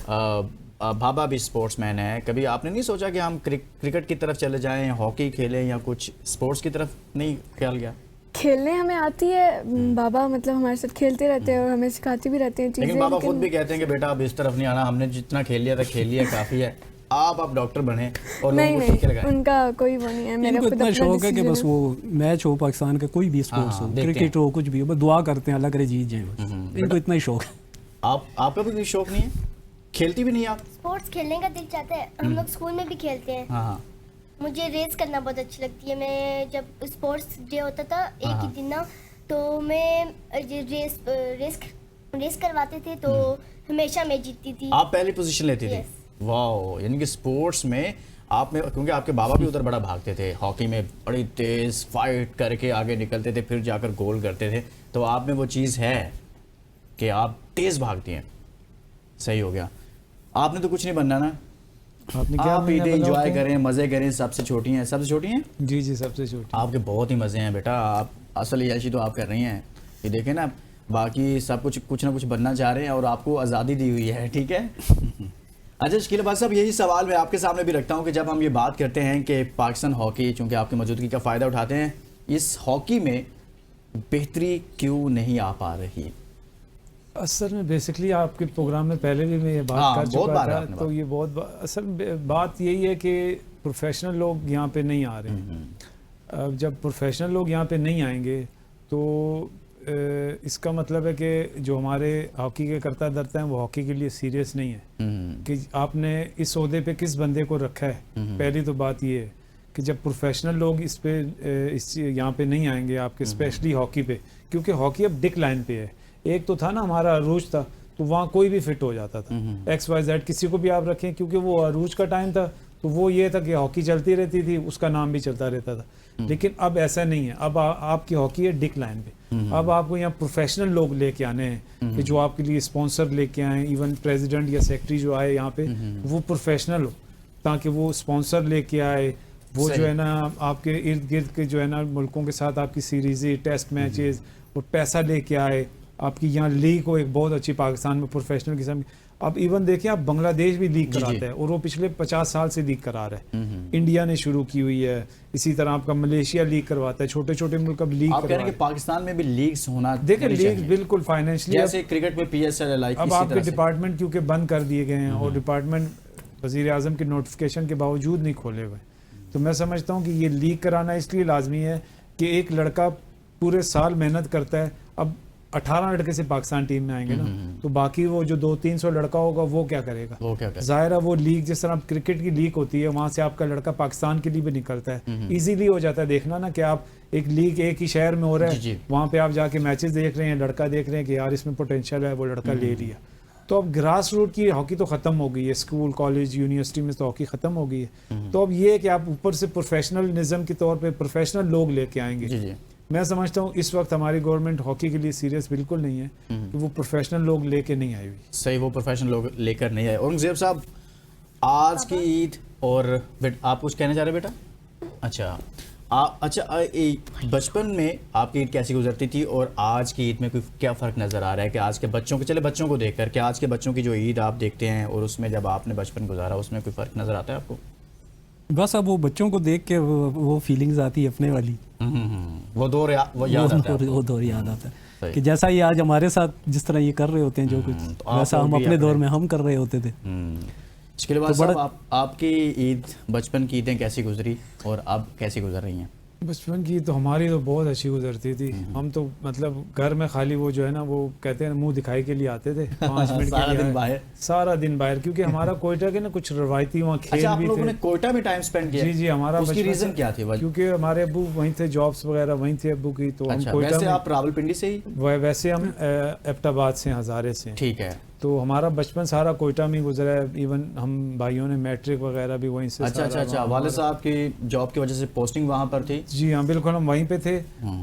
बाबा भी स्पोर्ट्समैन है, कभी आपने नहीं सोचा कि हम क्रिकेट की तरफ चले जाएं, हॉकी खेलें या कुछ स्पोर्ट्स की तरफ नहीं ख्याल गया? खेलने हमें आती है, बाबा मतलब हमारे साथ खेलते रहते हैं और हमें सिखाते भी रहते हैं चीज़ें। लेकिन बाबा खुद भी कहते हैं कि बेटा अब इस तरफ नहीं आना, हमने जितना खेल लिया था खेल लिया, काफ़ी है, आप डॉक्टर बने और नहीं लोगों को टीके नहीं, लगाएं। उनका कोई वो नहीं है, मेरा इनको खुद इतना अपना शौक है कि decision बस वो मैच हो पाकिस्तान का, कोई भी स्पोर्ट्स हाँ, हो, देखते क्रिकेट हो, कुछ भी हो, बस दुआ करते हैं अल्लाह करे जीत जाए बस। इनको इतना ही शौक है। आपका भी कोई शौक नहीं है? खेलती भी नहीं आप? स्पोर्ट्स खेलने का दिल चाहता है, हम लोग स्कूल में भी खेलते हैं। हाँ हाँ। मुझे रेस करना बहुत अच्छी लगती है। मैं जब स्पोर्ट्स डे होता था एक हाँ। ही दिन ना, तो मैं रेस रेस करवाते थे तो हमेशा मैं जीतती थी। आप पहली पोजीशन लेती थी? Yes. वाह, यानी कि स्पोर्ट्स में आप में, क्योंकि आपके बाबा भी उधर बड़ा भागते थे, हॉकी में बड़ी तेज फाइट करके आगे निकलते थे, फिर जाकर गोल करते थे, तो आप में वो चीज़ है कि आप तेज भागती हैं। सही हो गया। आपने तो कुछ नहीं बनना ना, आपने क्या आप बनना ईदें है एंजॉय बताओ? करें, मज़े करें। सबसे छोटी हैं? सबसे छोटी हैं जी जी, सबसे छोटी। आपके? बहुत ही मज़े हैं बेटा, आप असल याशी तो आप कर रही हैं। ये देखें ना, बाकी सब कुछ ना कुछ बनना चाह रहे हैं और आपको आज़ादी दी हुई है, ठीक है। अच्छा शकील अब्बास साहब, यही सवाल मैं आपके सामने भी रखता हूँ कि जब हम ये बात करते हैं कि पाकिस्तान हॉकी, चूँकि आपकी मौजूदगी का फ़ायदा उठाते हैं, इस हॉकी में बेहतरी क्यों नहीं आ पा रही? असल में बेसिकली आपके प्रोग्राम में पहले भी मैं ये बात हाँ, कर बहुत चुका बार था, आपने तो बात। ये असल बात यही है कि प्रोफेशनल लोग यहाँ पे नहीं आ रहे हैं। अब जब प्रोफेशनल लोग यहाँ पे नहीं आएंगे तो इसका मतलब है कि जो हमारे हॉकी के करता धरता हैं वो हॉकी के लिए सीरियस नहीं है कि आपने इस ओहदे पे किस बंदे को रखा है। पहली तो बात ये है कि जब प्रोफेशनल लोग इस यहाँ पे नहीं आएंगे आपके, स्पेशली हॉकी पे, क्योंकि हॉकी अब डिक्लाइन पे है। एक तो था ना हमारा अरूज था, तो वहाँ कोई भी फिट हो जाता था, XYZ किसी को भी आप रखें, क्योंकि वो अरूज का टाइम था, तो वो ये था कि हॉकी चलती रहती थी, उसका नाम भी चलता रहता था। लेकिन अब ऐसा नहीं है, अब आपकी हॉकी है डिक्लाइन पे। अब आपको यहाँ प्रोफेशनल लोग लेके आने हैं कि जो आपके लिए स्पॉन्सर लेके आए, इवन प्रेसिडेंट या सेक्रेटरी जो आए यहाँ पे वो प्रोफेशनल हो, ताकि वो स्पॉन्सर लेके आए, वो जो है ना आपके इर्द गिर्द के जो है ना मुल्कों के साथ आपकी सीरीज़, टेस्ट मैचेस और पैसा लेके आए। आपकी यहाँ लीग हो एक बहुत अच्छी पाकिस्तान में प्रोफेशनल किस्म की। अब इवन देखिए आप बांग्लादेश भी लीग कराता है और वो पिछले 50 साल से लीग करा रहा है। इंडिया ने शुरू की हुई है, इसी तरह आपका मलेशिया लीग करवाता है, छोटे छोटे मुल्क अब लीग आप कह रहे करवा हैं कि पाकिस्तान में भी लीग्स होना देखिए होनी लीग चाहिए। बिल्कुल फाइनेंशियली जैसे क्रिकेट में PSL लाइक अब इसी आपके तरह से। डिपार्टमेंट क्योंकि बंद कर दिए गए हैं और डिपार्टमेंट वजीर आजम के नोटिफिकेशन के बावजूद नहीं खोले हुए, तो मैं समझता हूँ कि ये लीग कराना इसलिए लाजमी है कि एक लड़का पूरे साल मेहनत करता है। अब 18 लड़के से पाकिस्तान टीम में आएंगे ना, तो बाकी वो जो 200-300 लड़का होगा वो क्या करेगा? वो क्या करेगा? जाहिर है वो लीग जिस तरह क्रिकेट की लीग होती है, वहां से आपका लड़का पाकिस्तान के लिए भी निकलता है। इजीली हो जाता है। देखना ना कि आप एक लीग एक ही शहर में हो रहा जी, है, जी। वहां पे आप जाके मैचेस देख रहे हैं, लड़का देख रहे हैं कि यार इसमें पोटेंशियल है, वो लड़का ले लिया। तो अब ग्रास रूट की हॉकी तो खत्म हो गई है, स्कूल कॉलेज यूनिवर्सिटी में तो हॉकी खत्म हो गई है। तो अब ये है कि आप ऊपर से प्रोफेशनलिज्म के तौर पे प्रोफेशनल लोग लेके आएंगे। जी जी। मैं समझता हूँ इस वक्त हमारी गवर्नमेंट हॉकी के लिए सीरियस बिल्कुल नहीं है कि वो प्रोफेशनल लोग लेके नहीं आई हुई। सही, वो प्रोफेशनल लोग लेकर नहीं आए। औरंगजेब साहब, आज की ईद और आप कुछ कहना चाह रहे बेटा? अच्छा बचपन में आपकी ईद कैसी गुजरती थी और आज की ईद में कोई क्या फ़र्क नज़र आ रहा है कि आज के बच्चों को, चले बच्चों को देखकर, कि आज के बच्चों की जो ईद आप देखते हैं और उसमें जब आपने बचपन गुजारा उसमें कोई फ़र्क नज़र आता है आपको? बस अब वो बच्चों को देख के वो फीलिंग्स आती है अपने वाली, वो दौर वो याद आता है। वो दौर याद आता है सही। कि जैसा ये आज हमारे साथ जिस तरह ये कर रहे होते हैं जो कुछ, तो आप वैसा हम भी अपने दौर अपने- में हम कर रहे होते थे। इसके बाद तो बड़ा- साहब, आपकी ईद, बचपन की ईदें कैसी गुजरी और अब कैसी गुजर रही हैं? बचपन की तो हमारी तो बहुत अच्छी गुजरती थी। हम तो मतलब घर में खाली वो जो है ना, वो कहते हैं मुंह दिखाई के लिए आते थे 5 मिनट सारा के लिए दिन बाहर। सारा दिन बाहर, क्योंकि हमारा कोयटा के ना कुछ रवायती वहाँ खेल अच्छा, आप भी लोगों ने थे। कोयटा में टाइम स्पेंड किया? जी जी, हमारा उसकी बचपन रीज़न से- क्या थी? क्योंकि हमारे अब्बू वहीं थे, जॉब्स वगैरह वहीं थे अब्बू की, तो हम अच्छा, कोयटा वैसे में, आप रावलपिंडी से ही? वैसे हम एबटाबाद से, हज़ारे से हैं। ठीक है। तो हमारा बचपन सारा कोयटा में गुजरा है। इवन हम भाइयों ने मैट्रिक वगैरह भी वहीं से अच्छा सारा अच्छा, वहाँ वाले हमारा- साहब की जॉब की वजह से पोस्टिंग वहाँ पर थी? जी हाँ बिल्कुल, हम वहीं पे थे।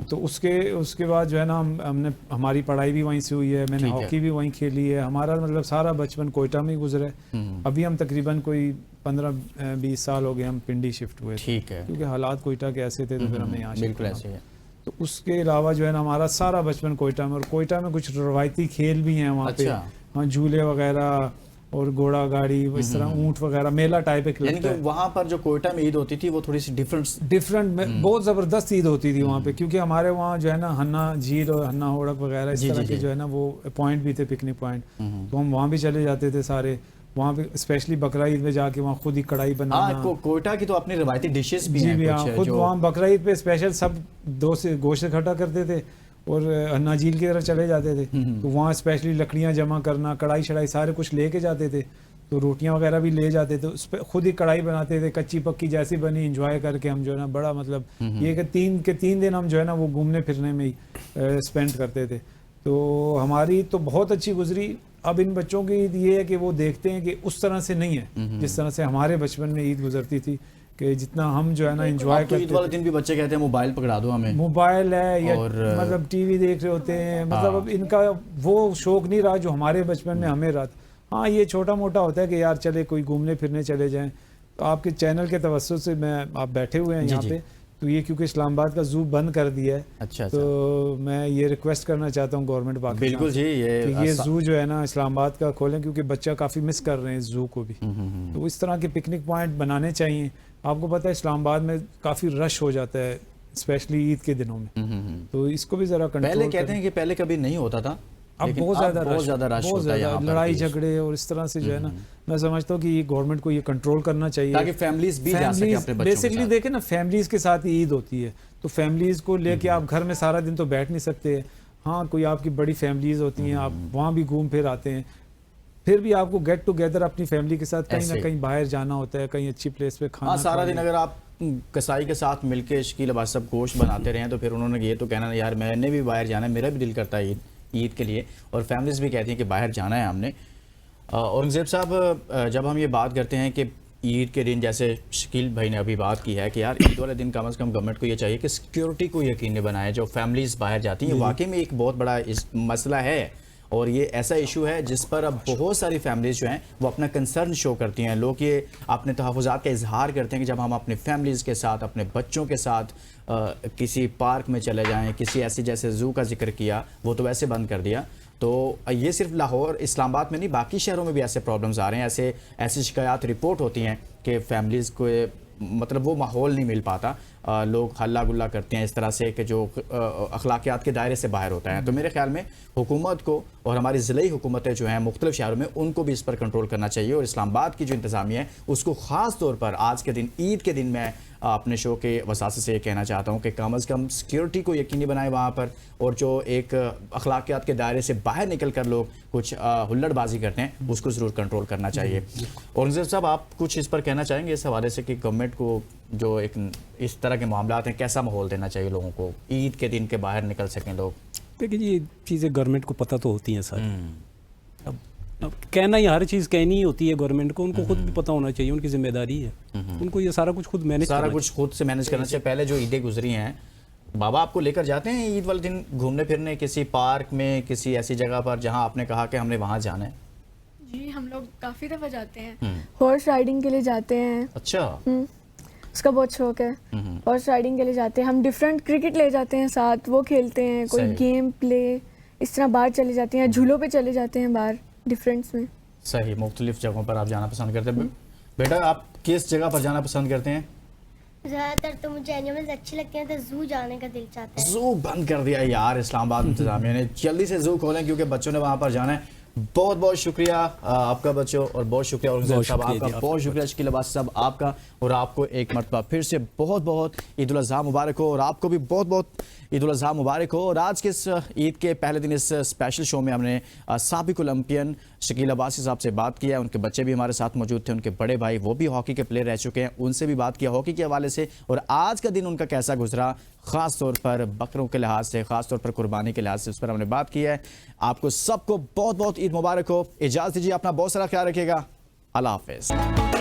तो उसके बाद जो है ना हमने हमारी पढ़ाई भी वहीं से हुई है, मैंने ठीक है। हॉकी भी वहीं खेली है। हमारा मतलब सारा बचपन कोयटा में ही गुजरा है। अभी हम तकरीबन कोई 15-20 साल हो गए हम पिंडी शिफ्ट हुए थे, ठीक है। क्योंकि हालात कोयटा के ऐसे थे तो फिर हमने यहाँ shift बिल्कुल करना ऐसे है। तो उसके अलावा जो है ना हमारा सारा बचपन कोयटा में, और कोयटा में कुछ रवायती खेल भी हैं वहाँ पे। अच्छा। हाँ, झूले वगैरह और घोड़ा गाड़ी, इस तरह ऊँट वगैरह, मेला टाइप एक यानी लगता कि है। वहाँ पर जो कोयटा में ईद होती थी वो थोड़ी सी डिफरेंट बहुत ज़बरदस्त ईद होती थी वहाँ पे, क्योंकि हमारे वहाँ जो है ना हन्ना झील और हन्ना होड़क वगैरह इस जी, तरह जी, के जी। जो है ना वो पॉइंट भी थे, पिकनिक पॉइंट। तो हम वहाँ भी चले जाते थे सारे। वहाँ पे स्पेशली बकरा ईद में जाके वहाँ खुद ही कढ़ाई बनाना। कोयटा की तो अपनी रवायती डिशेस भी जी हैं भी हाँ, कुछ खुद जो वहाँ बकरा ईद पे स्पेशल सब गोश्त इकट्ठा करते थे और हन्ना झील की तरफ चले जाते थे। तो वहाँ स्पेशली लकड़ियाँ जमा करना, कढ़ाई शढ़ाई सारे कुछ लेके जाते थे। तो रोटियां वगैरह भी ले जाते थे, उस पर खुद ही कढ़ाई बनाते थे, कच्ची पक्की जैसी बनी एंजॉय करके हम जो है ना बड़ा मतलब ये कि 3 दिन हम जो है ना वो घूमने फिरने में ही स्पेंड करते थे। तो हमारी तो बहुत अच्छी गुजरी। अब इन बच्चों की ईद ये है कि वो देखते हैं कि उस तरह से नहीं है जिस तरह से हमारे बचपन में ईद गुजरती थी, कि जितना हम जो है ना एंजॉय तो ईद करते वाले दिन भी बच्चे कहते हैं मोबाइल पकड़ा दो हमें। मोबाइल है या और मतलब टीवी देख रहे होते हैं, मतलब अब इनका वो शौक नहीं रहा जो हमारे बचपन में हमें रहा था। हाँ, ये छोटा मोटा होता है कि यार चले कोई घूमने फिरने चले जाएं, तो आपके चैनल के तवज्जुह से मैं आप बैठे हुए हैं यहाँ जी। पे, तो ये क्योंकि इस्लामाबाद का जू बंद कर दिया है, अच्छा तो मैं ये रिक्वेस्ट करना चाहता हूँ गवर्नमेंट पाकिस्तान बिल्कुल जी, कि ये जू जो है ना इस्लामाबाद का खोलें, क्योंकि बच्चा काफ़ी मिस कर रहे हैं इस जू को भी। तो इस तरह के पिकनिक पॉइंट बनाने चाहिए। आपको पता है इस्लामाबाद में काफ़ी रश हो जाता है स्पेशली ईद के दिनों में, तो इसको भी ज़रा पहले कंट्रोल कहते हैं कि पहले कभी नहीं होता था, अब लेकिन बहुत ज़्यादा बहुत ज़्यादा रश बहुत होता है ज़्यादा यहाँ पर लड़ाई भी। झगड़े और इस तरह से जो है ना, मैं समझता हूँ कि ये गवर्नमेंट को ये कंट्रोल करना चाहिए ताकि फैमिलीज भी जा सके अपने बच्चों के बेसिकली साथ। देखें ना, फैमिलीज के साथ ही ईद होती है, तो फैमिलीज को लेके आप घर में सारा दिन तो बैठ नहीं सकते। हाँ, कोई आपकी बड़ी फैमिलीज होती हैं, आप वहाँ भी घूम फिर आते हैं, फिर भी आपको गेट टुगेदर अपनी फैमिली के साथ कहीं ऐसे। ना कहीं बाहर जाना होता है, कहीं अच्छी प्लेस पे खाना हाँ, सारा दिन खाने। अगर आप कसाई के साथ मिलके शकील अब्बास सब गोश्त बनाते रहे तो फिर उन्होंने ये तो कहना यार मैंने भी बाहर जाना है, मेरा भी दिल करता है ईद के लिए, और फैमिलीज भी कहती हैं कि बाहर जाना है हमने। औरंगजेब साहब, जब हम ये बात करते हैं कि ईद के दिन, जैसे शकील भाई ने अभी बात की है कि यार ईद वाले दिन कम से कम गवर्नमेंट को ये चाहिए कि सिक्योरिटी को यकीनी बनाए, जो फैमिलीज बाहर जाती हैं वाकई में एक बहुत बड़ा मसला है, और ये ऐसा इशू है जिस पर अब बहुत सारी फैमिलीज जो हैं वो अपना कंसर्न शो करती हैं। लोग ये अपने तहफ़्फ़ुज़ात का इजहार करते हैं कि जब हम अपने फैमिलीज़ के साथ, अपने बच्चों के साथ किसी पार्क में चले जाएं, किसी ऐसी, जैसे ज़ू का जिक्र किया, वो तो वैसे बंद कर दिया, तो ये सिर्फ लाहौर इस्लामाबाद में नहीं, बाकी शहरों में भी ऐसे प्रॉब्लम्स आ रहे हैं, ऐसी शिकायत रिपोर्ट होती हैं कि फैमिलीज़ को मतलब वो माहौल नहीं मिल पाता, लोग हल्ला गुल्ला करते हैं इस तरह से कि जो अखलाकियात के दायरे से बाहर होता है। तो मेरे ख्याल में हुकूमत को और हमारी ज़िलाई हुकूमतें जो हैं मुख्तलिफ शहरों में, उनको भी इस पर कंट्रोल करना चाहिए, और इस्लामाबाद की जो इंतज़ामिया है उसको ख़ास तौर पर आज के दिन, ईद के दिन, मैं अपने शो के वसासे से ये कहना चाहता हूँ कि कम से कम सिक्योरिटी को यकीनी बनाए वहाँ पर, और जो एक अखलाकियात के दायरे से बाहर निकल कर लोग कुछ हुल्लड़बाजी करते हैं उसको ज़रूर कंट्रोल करना चाहिए। औरंगजेब साहब, आप कुछ इस पर कहना चाहेंगे इस हवाले से कि गवर्नमेंट को जो एक इस तरह के मामलात हैं, कैसा माहौल देना चाहिए लोगों को, ईद के दिन के बाहर निकल सकें लोग? देखिए, ये चीज़ें गवर्नमेंट को पता तो होती हैं सर। अब कहना ही, हर चीज़ कहनी ही होती है गवर्नमेंट को, उनको खुद भी पता होना चाहिए, उनकी जिम्मेदारी है, उनको ये सारा कुछ खुद मैनेज सारा कुछ खुद से मैनेज करना चाहिए। पहले जो ईदें गुजरी हैं, बाबा आपको लेकर जाते हैं ईद वाले दिन घूमने फिरने किसी पार्क में, किसी ऐसी जगह पर जहां आपने कहा कि हमने वहां जाना है? जी, हम लोग काफ़ी दफ़ा जाते हैं, हॉर्स राइडिंग के लिए जाते हैं। अच्छा। उसका बहुत शौक है, हॉर्स राइडिंग के लिए जाते हैं हम, डिफरेंट क्रिकेट ले जाते हैं साथ, वो खेलते हैं, कोई सही। गेम प्ले, इस तरह बाहर चले जाते हैं, झूलों पे चले जाते हैं बाहर डिफरेंट्स में। सही, मुख्तलिफ जगहों पर आप जाना पसंद करते हैं। बेटा, आप किस जगह पर जाना पसंद करते हैं? ज़्यादातर तो मुझे एनिमल्स अच्छे लगते हैं, तो जू जाने का दिल चाहता है। जू बंद कर दिया यार इस्लामाबाद इंतजामिया ने, जल्दी से जू खोलें क्योंकि बच्चों ने वहां पर जाना है। बहुत बहुत शुक्रिया आपका बच्चों, और बहुत शुक्रिया औरंगजेब साहब आपका, बहुत शुक्रिया शकील अब्बास साहब आपका, और आपको एक मरतबा फिर से बहुत बहुत ईद उल अज़हा मुबारक हो, और आपको भी बहुत बहुत ईद उल अज़हा मुबारक हो। और आज के इस ईद के पहले दिन इस स्पेशल शो में हमने साबिक ओलंपियन शकील अब्बासी साहब से बात किया, उनके बच्चे भी हमारे साथ मौजूद थे, उनके बड़े भाई वो भी हॉकी के प्लेयर रह चुके हैं, उनसे भी बात किया हॉकी के हवाले से, और आज का दिन उनका कैसा गुजरा, ख़ास तौर पर बकरों के लिहाज से, ख़ास तौर पर कुर्बानी के लिहाज से, उस पर हमने बात की है। आपको सबको बहुत बहुत ईद मुबारक हो। इजाज़त दीजिए, अपना बहुत सारा ख्याल रखिएगा। अल्लाह हाफ़िज़।